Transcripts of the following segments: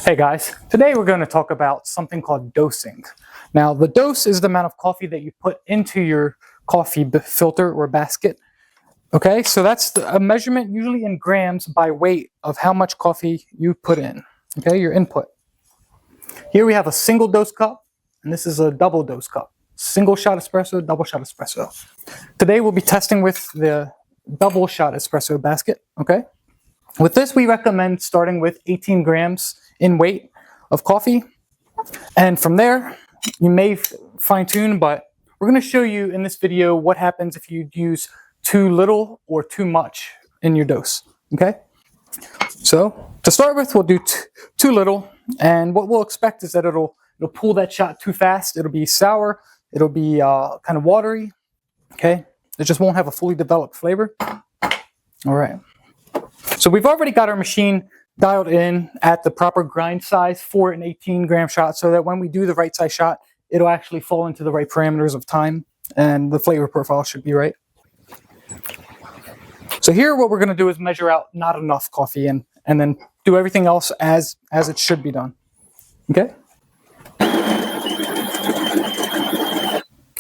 Hey guys, today we're going to talk about something called dosing. Now the dose is the amount of coffee that you put into your coffee filter or basket. Okay, so that's a measurement usually in grams by weight of how much coffee you put in. Okay, your input. Here we have a single dose cup, and this is a double dose cup. Single shot espresso, double shot espresso. Today we'll be testing with the double shot espresso basket. Okay, with this we recommend starting with 18 grams in weight of coffee, and from there you may fine tune, but we're going to show you in this video what happens if you use too little or too much in your dose. Okay, so to start with we'll do too little, and what we'll expect is that it'll pull that shot too fast. It'll be sour, it'll be kind of watery. Okay, it just won't have a fully developed flavor. All right, so we've already got our machine dialed in at the proper grind size for an 18-gram shot, so that when we do the right size shot, it'll actually fall into the right parameters of time, and the flavor profile should be right. So here what we're going to do is measure out not enough coffee and then do everything else as it should be done. Okay?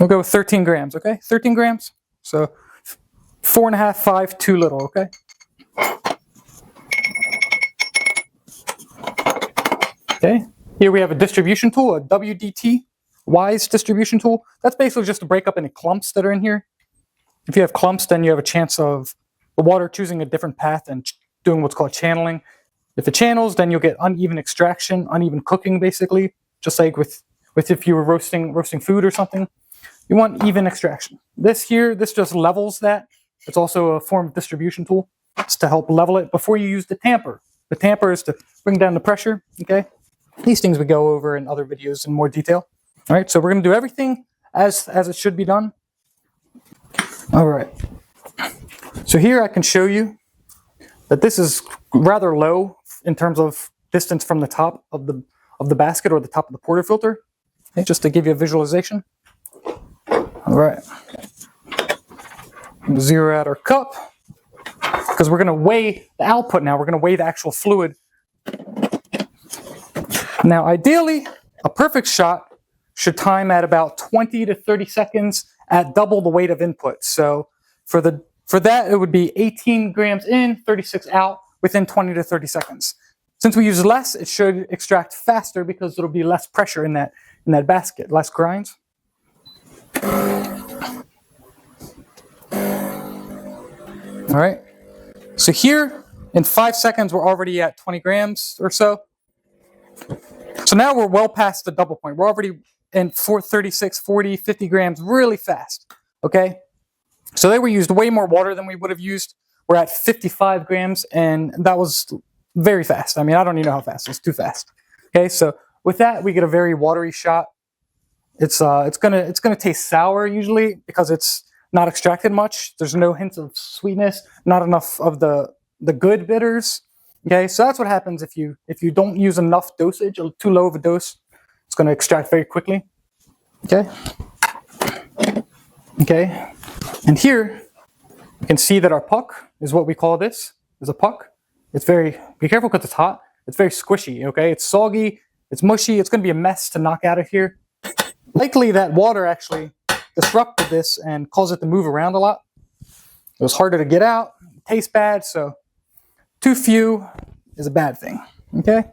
We'll go with 13 grams, okay? 13 grams. So 4.5, 5, too little, okay? Okay, here we have a distribution tool, a WDT, wise distribution tool. That's basically just to break up any clumps that are in here. If you have clumps, then you have a chance of the water choosing a different path and doing what's called channeling. If it channels, then you'll get uneven extraction, uneven cooking, basically, just like with if you were roasting food or something. You want even extraction. This just levels that. It's also a form of distribution tool. It's to help level it before you use the tamper. The tamper is to bring down the pressure, okay? These things we go over in other videos in more detail. All right, so we're going to do everything as it should be done. All right. So here I can show you that this is rather low in terms of distance from the top of the basket or the top of the portafilter. Okay, just to give you a visualization. All right. Zero out our cup because we're going to weigh the output now. We're going to weigh the actual fluid. Now, ideally, a perfect shot should time at about 20 to 30 seconds at double the weight of input. So for that, it would be 18 grams in, 36 out within 20 to 30 seconds. Since we use less, it should extract faster because there'll be less pressure in that basket, less grinds. All right. So here, in 5 seconds, we're already at 20 grams or so. So now we're well past the double point. We're already in 36, 40, 50 grams really fast, okay? So there we used way more water than we would have used. We're at 55 grams, and that was very fast. I mean, I don't even know how fast. It's too fast. Okay, so with that, we get a very watery shot. It's gonna taste sour usually because it's not extracted much. There's no hints of sweetness, not enough of the good bitters. Okay, so that's what happens if you don't use enough dosage or too low of a dose. It's going to extract very quickly. Okay. Okay, and here you can see that our puck is what we call this. Is a puck. It's be careful because it's hot. It's very squishy. Okay, it's soggy. It's mushy. It's going to be a mess to knock out of here. Likely that water actually disrupted this and caused it to move around a lot. It was harder to get out. It tastes bad, so too few is a bad thing, okay?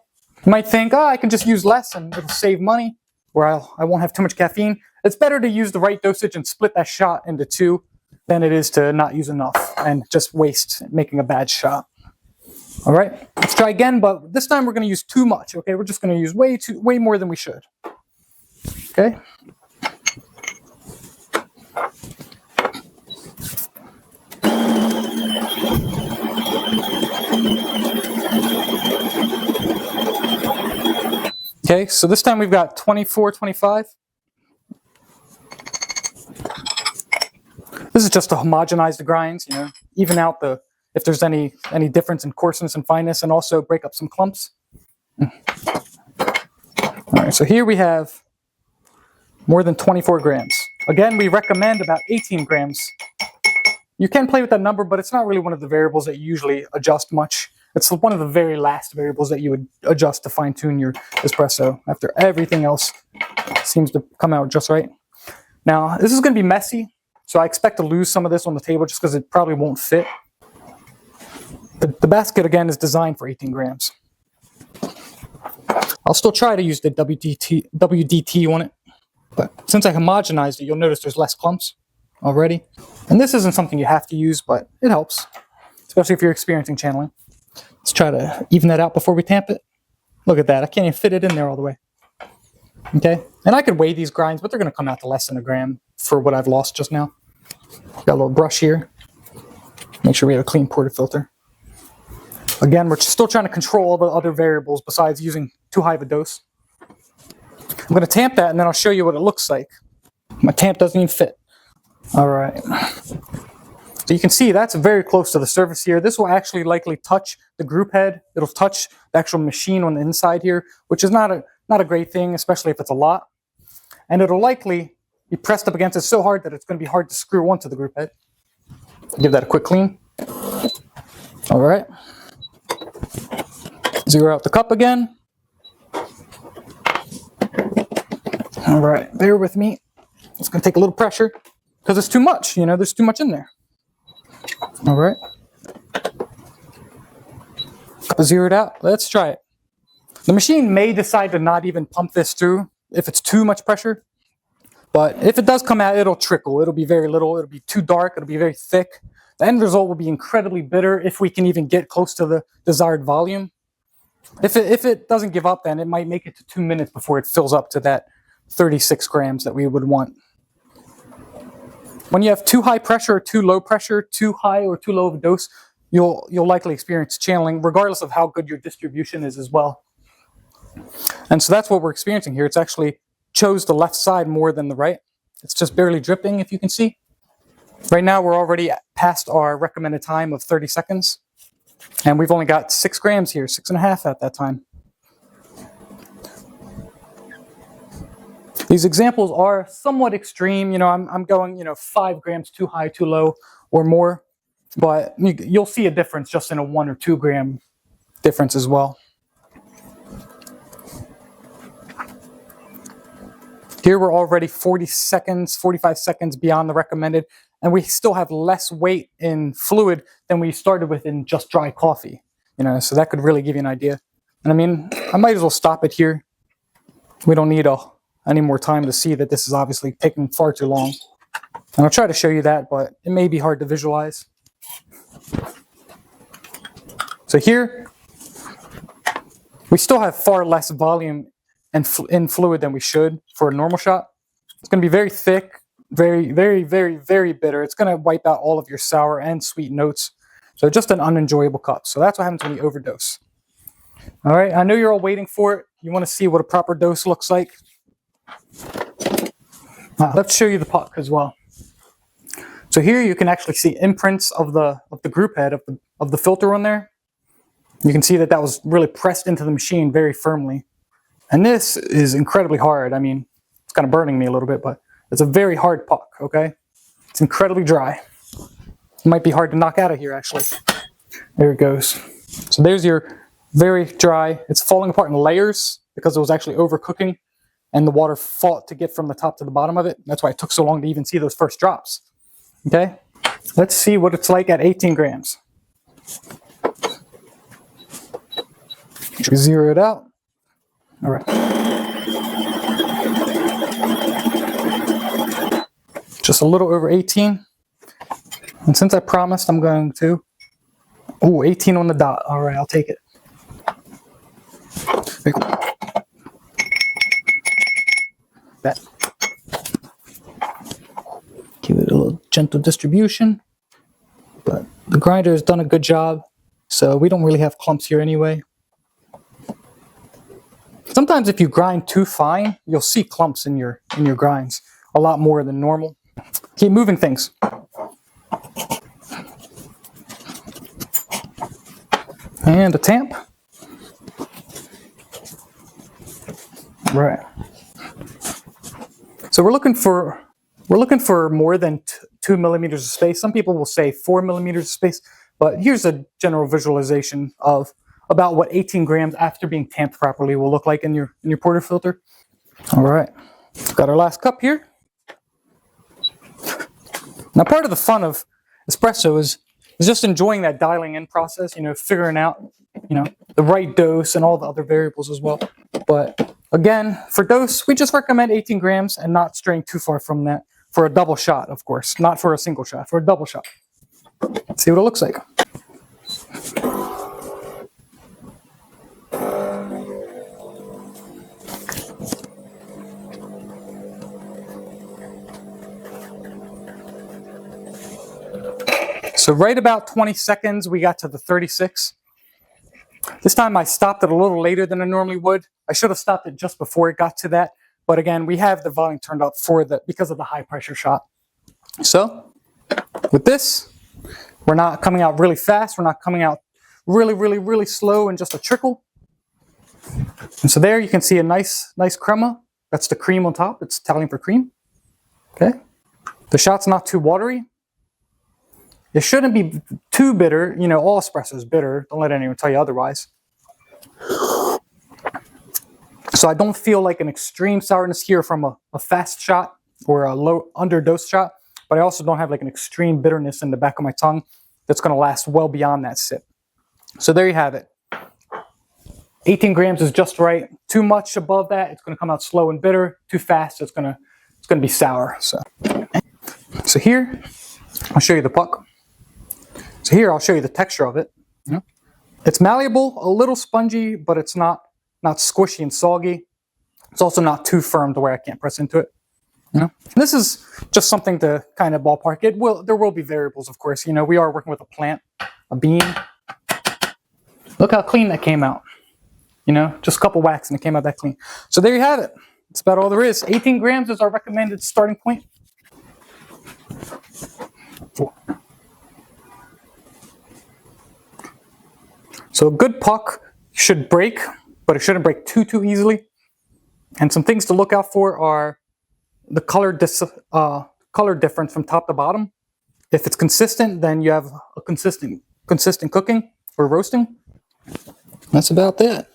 You might think, oh, I can just use less and it'll save money, or I won't have too much caffeine. It's better to use the right dosage and split that shot into two than it is to not use enough and just waste making a bad shot. All right, let's try again, but this time we're going to use too much, okay? We're just going to use way more than we should, okay? Okay, so this time we've got 24, 25. This is just to homogenize the grinds, even out if there's any difference in coarseness and fineness, and also break up some clumps. All right, so here we have more than 24 grams. Again, we recommend about 18 grams. You can play with that number, but it's not really one of the variables that you usually adjust much. It's one of the very last variables that you would adjust to fine tune your espresso after everything else seems to come out just right. Now, this is going to be messy, so I expect to lose some of this on the table just because it probably won't fit. The basket, again, is designed for 18 grams. I'll still try to use the WDT on it, but since I homogenized it, you'll notice there's less clumps already. And this isn't something you have to use, but it helps, especially if you're experiencing channeling. Let's try to even that out before we tamp it. Look at that, I can't even fit it in there all the way. Okay, and I could weigh these grinds, but they're going to come out to less than a gram for what I've lost just now. Got a little brush here. Make sure we have a clean portafilter. Again, we're still trying to control all the other variables besides using too high of a dose. I'm going to tamp that, and then I'll show you what it looks like. My tamp doesn't even fit. All right. So you can see that's very close to the surface here. This will actually likely touch the group head. It'll touch the actual machine on the inside here, which is not a great thing, especially if it's a lot. And it'll likely be pressed up against it so hard that it's going to be hard to screw onto the group head. Give that a quick clean. All right. Zero out the cup again. All right, bear with me. It's going to take a little pressure because it's too much. You know, there's too much in there. All right. Cup is zeroed out. Let's try it. The machine may decide to not even pump this through if it's too much pressure. But if it does come out, it'll trickle. It'll be very little. It'll be too dark. It'll be very thick. The end result will be incredibly bitter if we can even get close to the desired volume. If it doesn't give up, then it might make it to 2 minutes before it fills up to that 36 grams that we would want. When you have too high pressure or too low pressure, too high or too low of a dose, you'll likely experience channeling, regardless of how good your distribution is as well. And so that's what we're experiencing here. It's actually chose the left side more than the right. It's just barely dripping, if you can see. Right now, we're already past our recommended time of 30 seconds. And we've only got 6 grams here, 6.5 at that time. These examples are somewhat extreme. You know, I'm going, 5 grams too high, too low, or more. But you'll see a difference just in a 1 or 2 gram difference as well. Here we're already 45 seconds beyond the recommended, and we still have less weight in fluid than we started with in just dry coffee. So that could really give you an idea. And I mean, I might as well stop it here. We don't need any more time to see that this is obviously taking far too long. And I'll try to show you that, but it may be hard to visualize. So here, we still have far less volume and in fluid than we should for a normal shot. It's going to be very thick, very, very, very, very bitter. It's going to wipe out all of your sour and sweet notes. So just an unenjoyable cup. So that's what happens when you overdose. All right, I know you're all waiting for it. You want to see what a proper dose looks like. Let's show you the puck as well. So here you can actually see imprints of the group head of the filter on there. You can see that was really pressed into the machine very firmly. And this is incredibly hard. I mean, it's kind of burning me a little bit, but it's a very hard puck, okay? It's incredibly dry. It might be hard to knock out of here, actually. There it goes. So there's your very dry. It's falling apart in layers because it was actually overcooking, and the water fought to get from the top to the bottom of it. That's why it took so long to even see those first drops. Okay? Let's see what it's like at 18 grams. Zero it out. All right. Just a little over 18. And since I promised, I'm going to... 18 on the dot. All right, I'll take it. That. Give it a little gentle distribution. But the grinder has done a good job, so we don't really have clumps here anyway. Sometimes if you grind too fine, you'll see clumps in your grinds, a lot more than normal. Keep moving things. And a tamp. Right. So we're looking for more than 2 millimeters of space. Some people will say 4 millimeters of space. But here's a general visualization of about what 18 grams after being tamped properly will look like in your portafilter. All right, got our last cup here. Now, part of the fun of espresso is just enjoying that dialing in process, figuring out, the right dose and all the other variables as well. But again, for dose, we just recommend 18 grams and not straying too far from that for a double shot, of course, not for a single shot, for a double shot. Let's see what it looks like. So right about 20 seconds, we got to the 36. This time I stopped it a little later than I normally would. I should have stopped it just before it got to that. But again, we have the volume turned up because of the high pressure shot. So with this, we're not coming out really fast. We're not coming out really, really, really slow and just a trickle. And so there you can see a nice crema. That's the cream on top. It's Italian for cream. Okay. The shot's not too watery. It shouldn't be too bitter. All espresso is bitter. Don't let anyone tell you otherwise. So I don't feel like an extreme sourness here from a fast shot or a low underdose shot, but I also don't have like an extreme bitterness in the back of my tongue that's going to last well beyond that sip. So there you have it. 18 grams is just right. Too much above that, it's going to come out slow and bitter. Too fast, it's going to be sour. So here, I'll show you the puck. So here, I'll show you the texture of it. It's malleable, a little spongy, but it's not squishy and soggy. It's also not too firm to where I can't press into it. This is just something to kind of ballpark. There will be variables, of course. We are working with a plant, a bean. Look how clean that came out. Just a couple whacks and it came out that clean. So there you have it. That's about all there is. 18 grams is our recommended starting point. So a good puck should break, but it shouldn't break too easily. And some things to look out for are the color difference from top to bottom. If it's consistent, then you have a consistent cooking or roasting. That's about it.